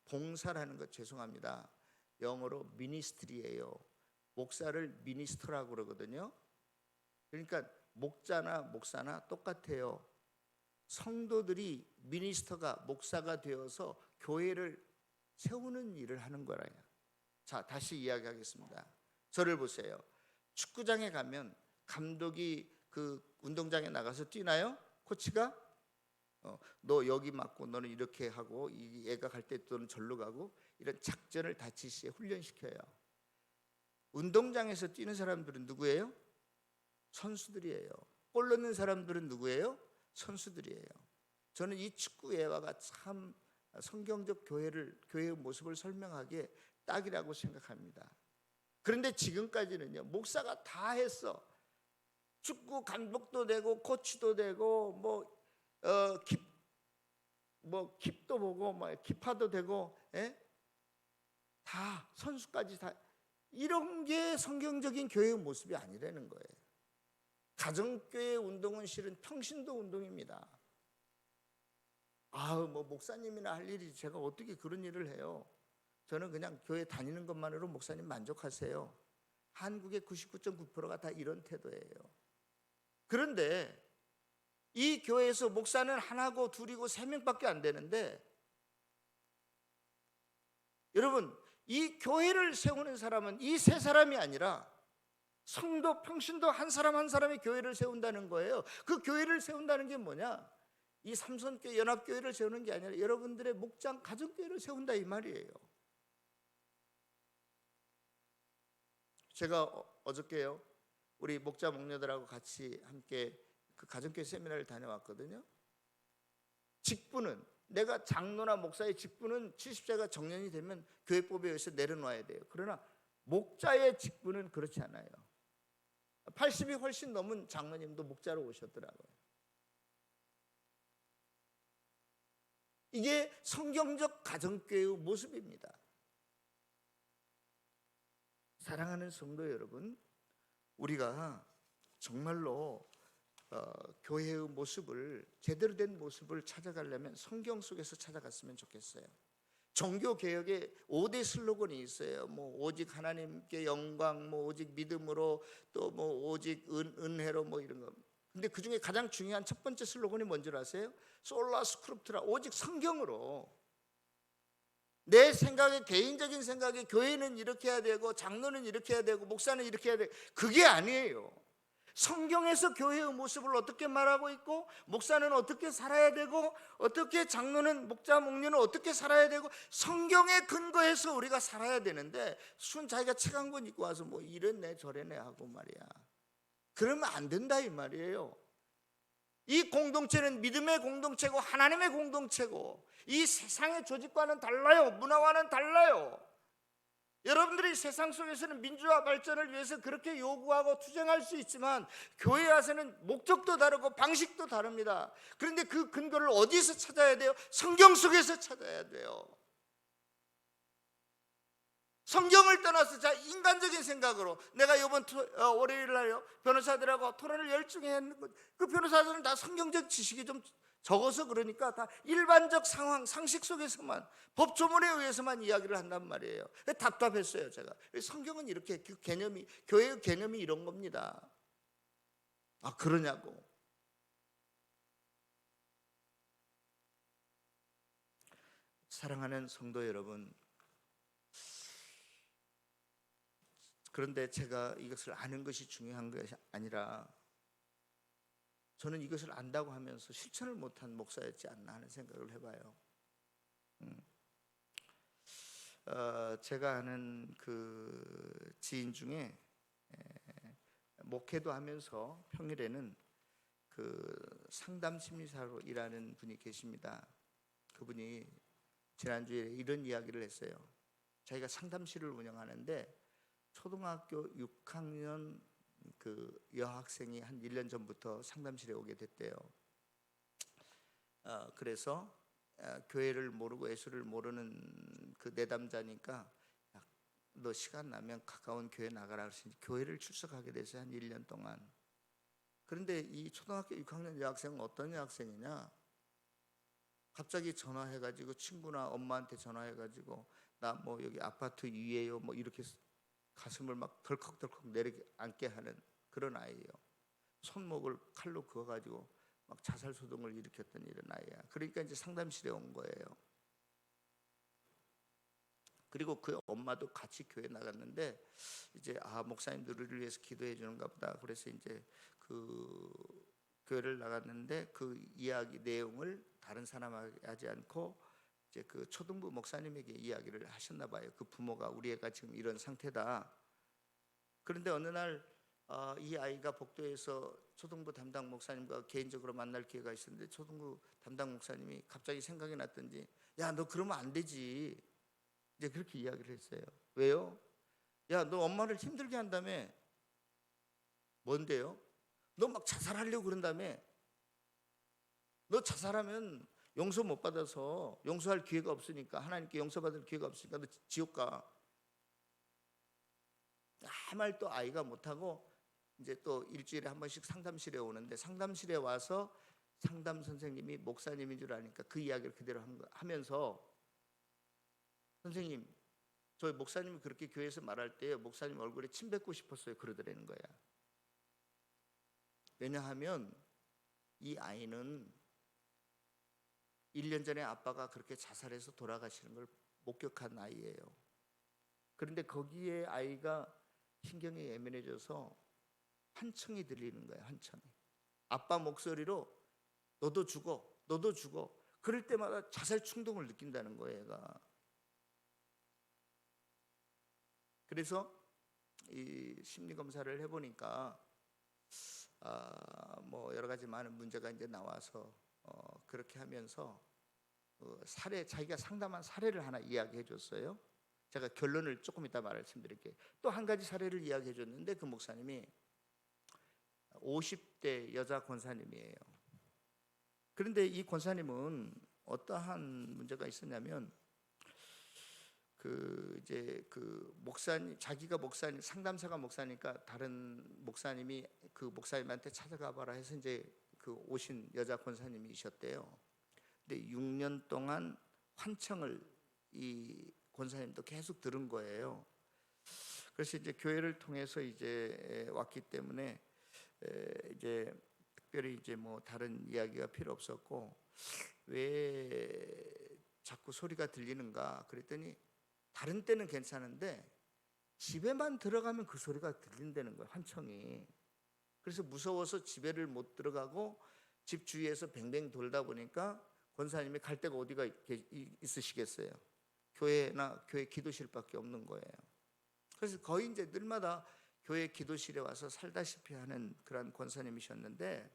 봉사라는 것, 죄송합니다, 영어로 미니스트리예요. 목사를 미니스터라고 그러거든요. 그러니까 목사나 똑같아요. 성도들이 미니스터가, 목사가 되어서 교회를 세우는 일을 하는 거라요. 자, 다시 이야기하겠습니다. 저를 보세요. 축구장에 가면 감독이 운동장에 나가서 뛰나요? 코치가 너 여기 맞고 너는 이렇게 하고, 이 애가 갈 때 너는 절로 가고, 이런 작전을 다 지시해 훈련시켜요. 운동장에서 뛰는 사람들은 누구예요? 선수들이에요. 골 넣는 사람들은 누구예요? 선수들이에요. 저는 이 축구 예화가 참 성경적 교회의 모습을 설명하기에 딱이라고 생각합니다. 그런데 지금까지는요, 목사가 다 했어. 축구 감독도 되고 코치도 되고 킵도 보고 키파도 되고, 다 선수까지 다, 이런 게 성경적인 교회의 모습이 아니라는 거예요. 가정교회 운동은 실은 평신도 운동입니다. 목사님이나 할 일이, 제가 어떻게 그런 일을 해요? 저는 그냥 교회 다니는 것만으로 목사님 만족하세요. 한국의 99.9%가 다 이런 태도예요. 그런데 이 교회에서 목사는 하나고 둘이고 3명밖에 안 되는데, 여러분, 이 교회를 세우는 사람은 이 3사람이 아니라 성도, 평신도 한 사람 한 사람이 교회를 세운다는 거예요. 그 교회를 세운다는 게 뭐냐? 이 삼선교회, 연합교회를 세우는 게 아니라 여러분들의 목장, 가정교회를 세운다, 이 말이에요. 제가 어저께요, 우리 목자 목녀들하고 같이 함께 가정교회 세미나를 다녀왔거든요. 직분은, 내가 장로나 목사의 직분은 70세가 정년이 되면 교회법에 의해서 내려놔야 돼요. 그러나 목자의 직분은 그렇지 않아요. 80이 훨씬 넘은 장로님도 목자로 오셨더라고요. 이게 성경적 가정교회의 모습입니다. 사랑하는 성도 여러분, 우리가 정말로 교회의 모습을, 제대로 된 모습을 찾아가려면 성경 속에서 찾아갔으면 좋겠어요. 종교 개혁의 5대 슬로건이 있어요. 뭐 오직 하나님께 영광, 뭐 오직 믿음으로, 또 뭐 오직 은혜로, 뭐 이런 거. 근데 그 중에 가장 중요한 첫 번째 슬로건이 뭔지 아세요? 솔라 스크립트라, 오직 성경으로. 내 생각에, 개인적인 생각에 교회는 이렇게 해야 되고 장로는 이렇게 해야 되고 목사는 이렇게 해야 되고, 그게 아니에요. 성경에서 교회의 모습을 어떻게 말하고 있고, 목사는 어떻게 살아야 되고, 어떻게 장로는, 목자, 목녀는 어떻게 살아야 되고, 성경에 근거해서 우리가 살아야 되는데, 자기가 책 한 권 읽고 와서 뭐 이랬네 저랬네 하고 말이야. 그러면 안 된다 이 말이에요. 이 공동체는 믿음의 공동체고 하나님의 공동체고, 이 세상의 조직과는 달라요. 문화와는 달라요. 여러분들이 세상 속에서는 민주화 발전을 위해서 그렇게 요구하고 투쟁할 수 있지만, 교회 와서는 목적도 다르고 방식도 다릅니다. 그런데 그 근거를 어디서 찾아야 돼요? 성경 속에서 찾아야 돼요. 성경을 떠나서 자 인간적인 생각으로, 내가 이번 월요일 날요 변호사들하고 토론을 열중히 했는데, 그 변호사들은 다 성경적 지식이 좀 적어서 그러니까 다 일반적 상황, 상식 속에서만, 법 조문에 의해서만 이야기를 한단 말이에요. 답답했어요 제가. 성경은 이렇게, 그 개념이, 교회의 개념이 이런 겁니다. 아 그러냐고. 사랑하는 성도 여러분, 그런데 제가 이것을 아는 것이 중요한 것이 아니라, 저는 이것을 안다고 하면서 실천을 못한 목사였지 않나 하는 생각을 해봐요. 제가 아는 그 지인 중에 목회도 하면서 평일에는 그 상담 심리사로 일하는 분이 계십니다. 그분이 지난주에 이런 이야기를 했어요. 자기가 상담실을 운영하는데 초등학교 6학년 그 여학생이 한 1년 전부터 상담실에 오게 됐대요. 그래서 교회를 모르고 예수를 모르는 그 내담자니까, 너 시간 나면 가까운 교회 나가라 그래서 교회를 출석하게 됐어요. 한 1년 동안. 그런데 이 초등학교 6학년 여학생은 어떤 여학생이냐, 갑자기 전화해가지고, 친구나 엄마한테 전화해가지고, 나 뭐 여기 아파트 위에요 뭐 이렇게 가슴을 막 덜컥덜컥 내려앉게 하는 그런 아이예요. 손목을 칼로 그어가지고 막 자살 소동을 일으켰던 이런 아이야. 그러니까 이제 상담실에 온 거예요. 그리고 그 엄마도 같이 교회 나갔는데, 이제 목사님들을 위해서 기도해 주는가 보다. 그래서 이제 그 교회를 나갔는데, 그 이야기 내용을 다른 사람에게 하지 않고 이제 그 초등부 목사님에게 이야기를 하셨나 봐요. 그 부모가 우리 애가 지금 이런 상태다. 그런데 어느 날 이 아이가 복도에서 초등부 담당 목사님과 개인적으로 만날 기회가 있었는데, 초등부 담당 목사님이 갑자기 생각이 났던지, 야 너 그러면 안 되지, 이제 그렇게 이야기를 했어요. 왜요? 야 너 엄마를 힘들게 한다며. 뭔데요? 너 막 자살하려고 그런다며. 너 자살하면 용서 못 받아서, 용서할 기회가 없으니까, 하나님께 용서받을 기회가 없으니까 너 지옥 가. 아무 말도 아이가 못하고, 이제 또 일주일에 한 번씩 상담실에 오는데, 상담실에 와서 상담 선생님이 목사님인 줄 아니까 그 이야기를 그대로 하면서, 선생님 저희 목사님이 그렇게 교회에서 말할 때 목사님 얼굴에 침 뱉고 싶었어요 그러더라는 거야. 왜냐하면 이 아이는 1년 전에 아빠가 그렇게 자살해서 돌아가시는 걸 목격한 아이예요. 그런데 거기에 아이가 신경이 예민해져서 한청이 들리는 거예요. 한청이. 아빠 목소리로 너도 죽어, 너도 죽어. 그럴 때마다 자살 충동을 느낀다는 거예요, 얘가. 그래서 이 심리 검사를 해보니까 뭐 여러 가지 많은 문제가 이제 나와서 그렇게 하면서 자기가 상담한 사례를 하나 이야기해 줬어요. 제가 결론을 조금 이따 말씀드릴게요. 또 한 가지 사례를 이야기해 줬는데, 그 목사님이 50대 여자 권사님이에요. 그런데 이 권사님은 어떠한 문제가 있었냐면 이제 목사님, 자기가 목사님, 상담사가 목사니까 다른 목사님이 그 목사님한테 찾아가 봐라 해서 이제 오신 여자 권사님이셨대요. 근데 6년 동안 환청을 이 권사님도 계속 들은 거예요. 그래서 이제 교회를 통해서 이제 왔기 때문에 이제 특별히 이제 뭐 다른 이야기가 필요 없었고, 왜 자꾸 소리가 들리는가 그랬더니 다른 때는 괜찮은데 집에만 들어가면 그 소리가 들린다는 거예요, 환청이. 그래서 무서워서 집에를 못 들어가고 집 주위에서 뱅뱅 돌다 보니까 권사님이 갈 데가 어디가 있으시겠어요? 교회나 교회 기도실밖에 없는 거예요. 그래서 거의 이제 늘마다 교회 기도실에 와서 살다시피 하는 그런 권사님이셨는데,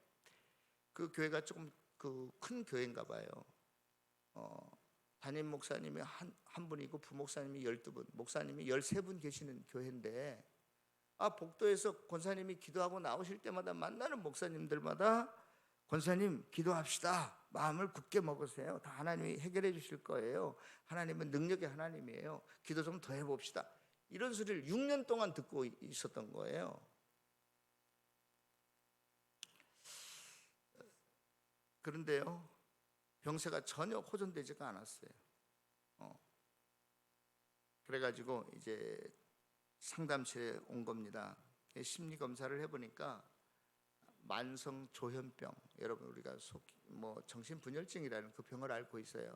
그 교회가 조금 큰 교회인가 봐요. 담임 목사님이 한 분이고 부목사님이 12분, 목사님이 13분 계시는 교회인데, 복도에서 권사님이 기도하고 나오실 때마다 만나는 목사님들마다 권사님 기도합시다, 마음을 굳게 먹으세요, 다 하나님이 해결해 주실 거예요, 하나님은 능력의 하나님이에요, 기도 좀 더 해봅시다, 이런 소리를 6년 동안 듣고 있었던 거예요. 그런데요, 병세가 전혀 호전되지가 않았어요. 그래가지고 이제 상담실에 온 겁니다. 심리 검사를 해보니까 만성 조현병, 여러분 우리가 정신분열증이라는 그 병을 앓고 있어요.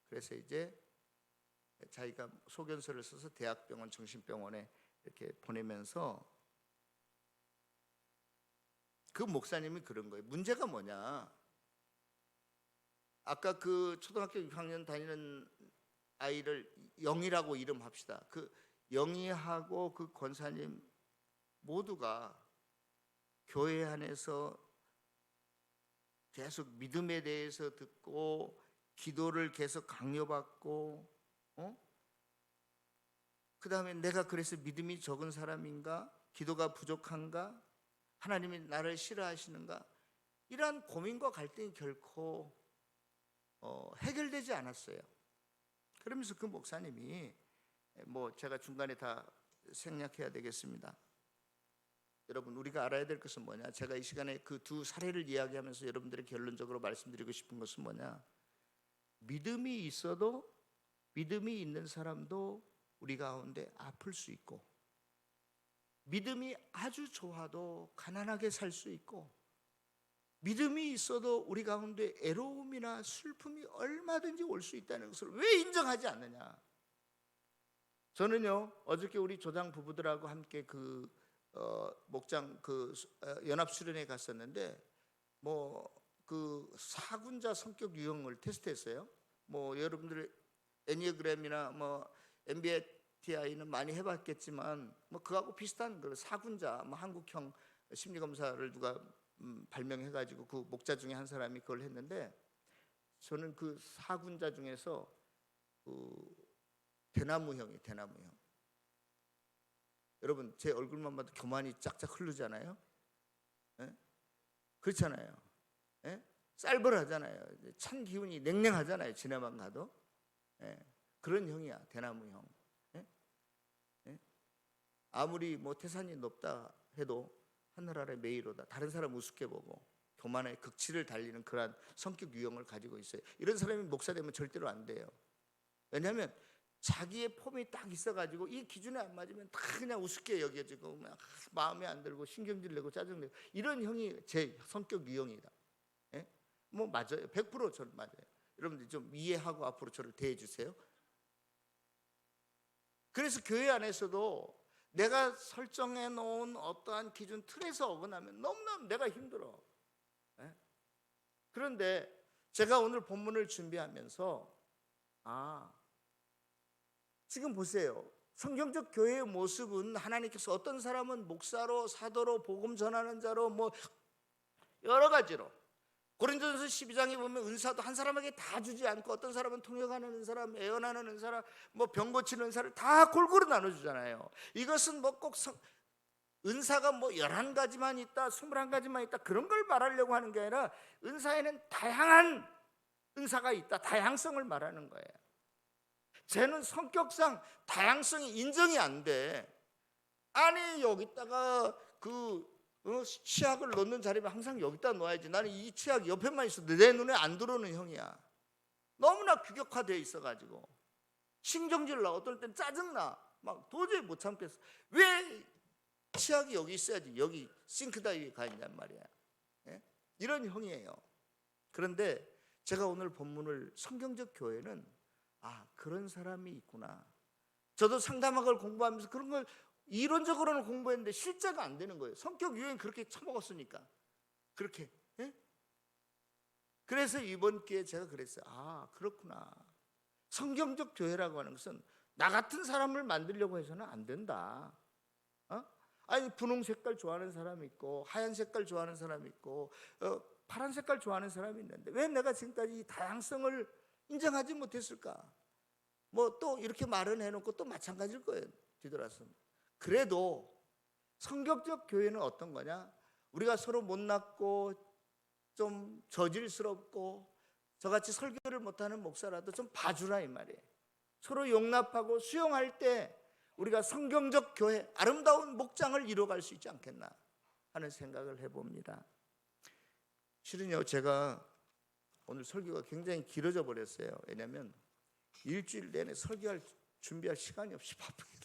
그래서 이제 자기가 소견서를 써서 대학병원 정신병원에 이렇게 보내면서 그 목사님이 그런 거예요. 문제가 뭐냐? 아까 그 초등학교 6학년 다니는 아이를 영희라고 이름합시다. 그 영희하고 그 권사님 모두가 교회 안에서 계속 믿음에 대해서 듣고 기도를 계속 강요받고, 그 다음에 내가 그래서 믿음이 적은 사람인가? 기도가 부족한가? 하나님이 나를 싫어하시는가? 이러한 고민과 갈등이 결코 해결되지 않았어요. 그러면서 그 목사님이, 제가 중간에 다 생략해야 되겠습니다. 여러분, 우리가 알아야 될 것은 뭐냐? 제가 이 시간에 그 두 사례를 이야기하면서 여러분들의 결론적으로 말씀드리고 싶은 것은 뭐냐? 믿음이 있어도, 믿음이 있는 사람도 우리 가운데 아플 수 있고, 믿음이 아주 좋아도 가난하게 살 수 있고, 믿음이 있어도 우리 가운데 애로움이나 슬픔이 얼마든지 올 수 있다는 것을 왜 인정하지 않느냐? 저는요, 어저께 우리 조장 부부들하고 함께 목장 연합 수련회 갔었는데, 그 사군자 성격 유형을 테스트했어요. 여러분들 애니어그램이나 MBTI는 많이 해봤겠지만 그하고 비슷한 그 사군자, 한국형 심리 검사를 누가 발명해가지고 그 목자 중에 한 사람이 그걸 했는데, 저는 그 사군자 중에서 대나무형이에요. 대나무형. 여러분, 제 얼굴만 봐도 교만이 짝짝 흐르잖아요. 예? 그렇잖아요. 예? 쌀벌하잖아요. 찬 기운이 냉랭하잖아요, 지나만 가도. 예? 그런 형이야, 대나무형. 예? 예? 아무리 태산이 높다 해도 하늘 아래 메이로다, 다른 사람 우습게 보고 교만의 극치를 달리는 그러한 성격 유형을 가지고 있어요. 이런 사람이 목사 되면 절대로 안 돼요. 왜냐하면 자기의 폼이 딱 있어가지고 이 기준에 안 맞으면 다 그냥 우습게 여겨지고 마음에 안 들고 신경질 내고 짜증내고, 이런 형이 제 성격 유형이다. 예? 맞아요. 100% 저는 맞아요. 여러분들 좀 이해하고 앞으로 저를 대해 주세요. 그래서 교회 안에서도 내가 설정해 놓은 어떠한 기준 틀에서 어긋나면 너무너무 내가 힘들어. 예? 그런데 제가 오늘 본문을 준비하면서 지금 보세요. 성경적 교회의 모습은 하나님께서 어떤 사람은 목사로, 사도로, 복음 전하는 자로, 여러 가지로, 고린도전서 12장에 보면 은사도 한 사람에게 다 주지 않고 어떤 사람은 통역하는 은사람, 애언하는 은사람, 병 고치는 은사를 다 골고루 나눠주잖아요. 이것은 꼭 은사가 11가지만 있다, 21가지만 있다, 그런 걸 말하려고 하는 게 아니라 은사에는 다양한 은사가 있다. 다양성을 말하는 거예요. 쟤는 성격상 다양성이 인정이 안 돼. 아니 여기다가 치약을 넣는 자리면 항상 여기다 놓아야지. 나는 이 치약 옆에만 있어도 내 눈에 안 들어오는 형이야. 너무나 규격화되어 있어가지고 신경질 나. 어떨 땐 짜증나. 막 도저히 못 참겠어. 왜 치약이 여기 있어야지 여기 싱크대에 가 있냔 말이야. 예? 이런 형이에요. 그런데 제가 오늘 본문을 성경적 교회는 그런 사람이 있구나. 저도 상담학을 공부하면서 그런 걸 이론적으로는 공부했는데 실제가 안 되는 거예요. 성격 유행 그렇게 처먹었으니까. 그렇게. 예? 그래서 이번 기회에 제가 그랬어요. 그렇구나. 성경적 교회라고 하는 것은 나 같은 사람을 만들려고 해서는 안 된다. 아니 분홍 색깔 좋아하는 사람이 있고 하얀 색깔 좋아하는 사람이 있고 파란 색깔 좋아하는 사람이 있는데 왜 내가 지금까지 이 다양성을 인정하지 못했을까? 뭐 또 이렇게 말은 해놓고 또 마찬가지일 거예요. 뒤돌아서. 그래도 성경적 교회는 어떤 거냐? 우리가 서로 못났고 좀 저질스럽고 저같이 설교를 못하는 목사라도 좀 봐주라 이 말이에요. 서로 용납하고 수용할 때 우리가 성경적 교회, 아름다운 목장을 이뤄갈 수 있지 않겠나 하는 생각을 해봅니다. 실은요, 제가 오늘 설교가 굉장히 길어져 버렸어요. 왜냐하면 일주일 내내 설교할 준비할 시간이 없이 바쁘게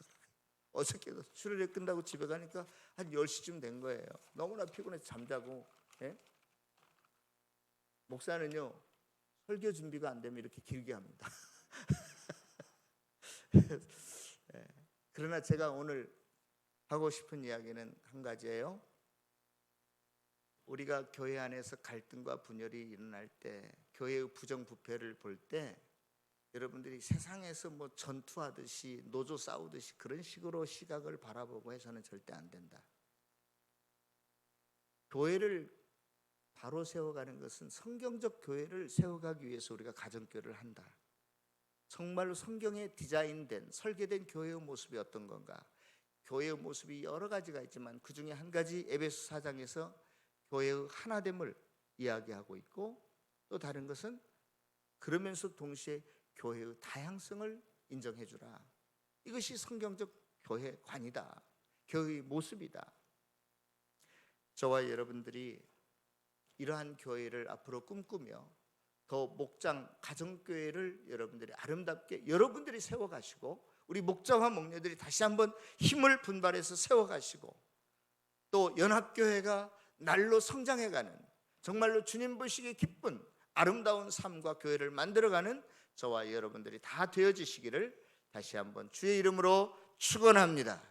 어저께도 수련회 끝나고 집에 가니까 한 10시쯤 된 거예요. 너무나 피곤해서 잠자고. 예? 목사는요 설교 준비가 안 되면 이렇게 길게 합니다. 예. 그러나 제가 오늘 하고 싶은 이야기는 한 가지예요. 우리가 교회 안에서 갈등과 분열이 일어날 때, 교회의 부정부패를 볼 때 여러분들이 세상에서 뭐 전투하듯이 노조 싸우듯이 그런 식으로 시각을 바라보고 해서는 절대 안 된다. 교회를 바로 세워가는 것은 성경적 교회를 세워가기 위해서 우리가 가정교회를 한다. 정말로 성경에 디자인된 설계된 교회의 모습이 어떤 건가? 교회의 모습이 여러 가지가 있지만 그 중에 한 가지 에베소 4장에서 교회의 하나됨을 이야기하고 있고, 또 다른 것은 그러면서 동시에 교회의 다양성을 인정해 주라. 이것이 성경적 교회관이다. 교회의 모습이다. 저와 여러분들이 이러한 교회를 앞으로 꿈꾸며 더 목장 가정교회를 여러분들이 아름답게 여러분들이 세워가시고, 우리 목자와 목녀들이 다시 한번 힘을 분발해서 세워가시고, 또 연합교회가 날로 성장해가는 정말로 주님 보시기에 기쁜 아름다운 삶과 교회를 만들어가는 저와 여러분들이 다 되어지시기를 다시 한번 주의 이름으로 축원합니다.